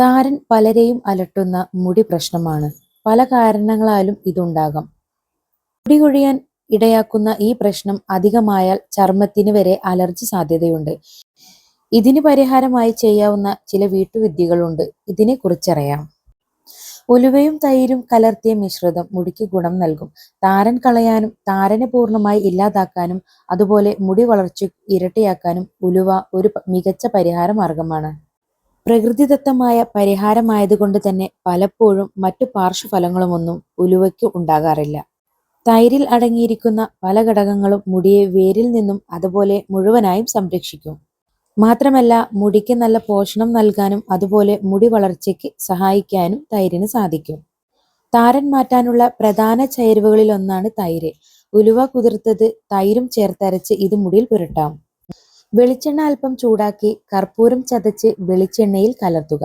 താരൻ പലരെയും അലട്ടുന്ന മുടി പ്രശ്നമാണ്. പല കാരണങ്ങളാലും ഇതുണ്ടാകാം. മുടി കൊഴിയാൻ ഇടയാക്കുന്ന ഈ പ്രശ്നം അധികമായാൽ ചർമ്മത്തിന് വരെ അലർജി സാധ്യതയുണ്ട്. ഇതിന് പരിഹാരമായി ചെയ്യാവുന്ന ചില വീട്ടുവിദ്യകളുണ്ട്. ഇതിനെക്കുറിച്ചറിയാം. ഉലുവയും തൈരും കലർത്തിയ മിശ്രിതം മുടിക്ക് ഗുണം നൽകും. താരൻ കളയാനും താരനെ പൂർണ്ണമായി ഇല്ലാതാക്കാനും അതുപോലെ മുടി വളർച്ച ഇരട്ടിയാക്കാനും ഉലുവ ഒരു മികച്ച പരിഹാര മാർഗമാണ്. പ്രകൃതിദത്തമായ പരിഹാരമായതുകൊണ്ട് തന്നെ പലപ്പോഴും മറ്റു പാർശ്വഫലങ്ങളുമൊന്നും ഉലുവയ്ക്ക് ഉണ്ടാകാറില്ല. തൈരിൽ അടങ്ങിയിരിക്കുന്ന പല ഘടകങ്ങളും മുടിയെ വേരിൽ നിന്നും അതുപോലെ മുഴുവനായും സംരക്ഷിക്കും. മാത്രമല്ല മുടിക്ക് നല്ല പോഷണം നൽകാനും അതുപോലെ മുടി വളർച്ചയ്ക്ക് സഹായിക്കാനും തൈരിന് സാധിക്കും. താരൻ മാറ്റാനുള്ള പ്രധാന ചേരുവകളിലൊന്നാണ് തൈര്. ഉലുവ കുതിർത്തത് തൈരും ചേർത്തരച്ച് ഇത് മുടിയിൽ പുരട്ടാം. വെളിച്ചെണ്ണ അല്പം ചൂടാക്കി കർപ്പൂരം ചതച്ച് വെളിച്ചെണ്ണയിൽ കലർത്തുക.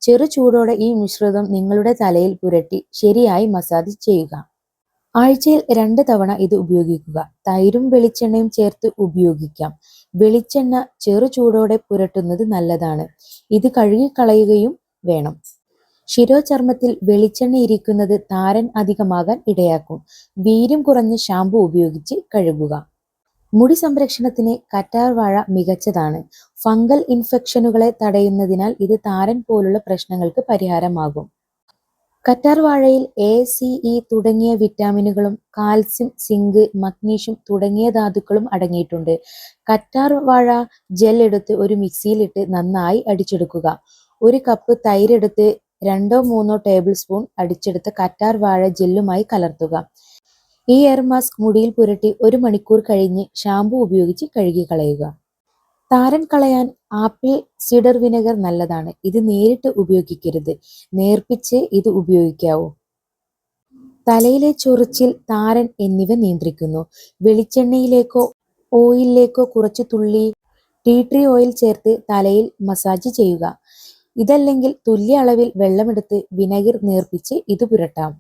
ചെറു ചൂടോടെ ഈ മിശ്രിതം നിങ്ങളുടെ തലയിൽ പുരട്ടി ശരിയായി മസാജ് ചെയ്യുക. ആഴ്ചയിൽ 2 തവണ ഇത് ഉപയോഗിക്കുക. തൈരും വെളിച്ചെണ്ണയും ചേർത്ത് ഉപയോഗിക്കാം. വെളിച്ചെണ്ണ ചെറു ചൂടോടെ പുരട്ടുന്നത് നല്ലതാണ്. ഇത് കഴുകിക്കളയുകയും വേണം. ശിരോചർമ്മത്തിൽ വെളിച്ചെണ്ണ ഇരിക്കുന്നത് താരൻ അധികമാകാൻ ഇടയാക്കും. വീര്യം കുറഞ്ഞ ഷാമ്പു ഉപയോഗിച്ച് കഴുകുക. മുടി സംരക്ഷണത്തിന് കറ്റാർവാഴ മികച്ചതാണ്. ഫംഗൽ ഇൻഫെക്ഷനുകളെ തടയുന്നതിനാൽ ഇത് താരൻ പോലുള്ള പ്രശ്നങ്ങൾക്ക് പരിഹാരമാകും. കറ്റാർവാഴയിൽ എ, സി, ഇ തുടങ്ങിയ വിറ്റാമിനുകളും കാൽസ്യം, സിങ്ക്, മഗ്നീഷ്യം തുടങ്ങിയ ധാതുക്കളും അടങ്ങിയിട്ടുണ്ട്. കറ്റാർവാഴ ജെൽ എടുത്ത് ഒരു മിക്സിയിലിട്ട് നന്നായി അടിച്ചെടുക്കുക. 1 കപ്പ് തൈരെടുത്ത് 2-3 ടേബിൾ സ്പൂൺ അടിച്ചെടുത്ത കറ്റാർവാഴ ജെല്ലുമായി കലർത്തുക. ഈ എയർ മാസ്ക് മുടിയിൽ പുരട്ടി 1 മണിക്കൂർ കഴിഞ്ഞ് ഷാമ്പു ഉപയോഗിച്ച് കഴുകിക്കളയുക. താരൻ കളയാൻ ആപ്പിൾ സിഡർ വിനെഗർ നല്ലതാണ്. ഇത് നേരിട്ട് ഉപയോഗിക്കരുത്. നേർപ്പിച്ച് ഇത് ഉപയോഗിക്കാവൂ. തലയിലെ ചൊറിച്ചിൽ, താരൻ എന്നിവ നിയന്ത്രിക്കുന്നു. വെളിച്ചെണ്ണയിലേക്കോ ഓയിലിലേക്കോ കുറച്ച് തുള്ളി ടീ ട്രീ ഓയിൽ ചേർത്ത് തലയിൽ മസാജ് ചെയ്യുക. ഇതല്ലെങ്കിൽ തുല്യ അളവിൽ വെള്ളമെടുത്ത് വിനെഗർ നേർപ്പിച്ച് ഇത് പുരട്ടാം.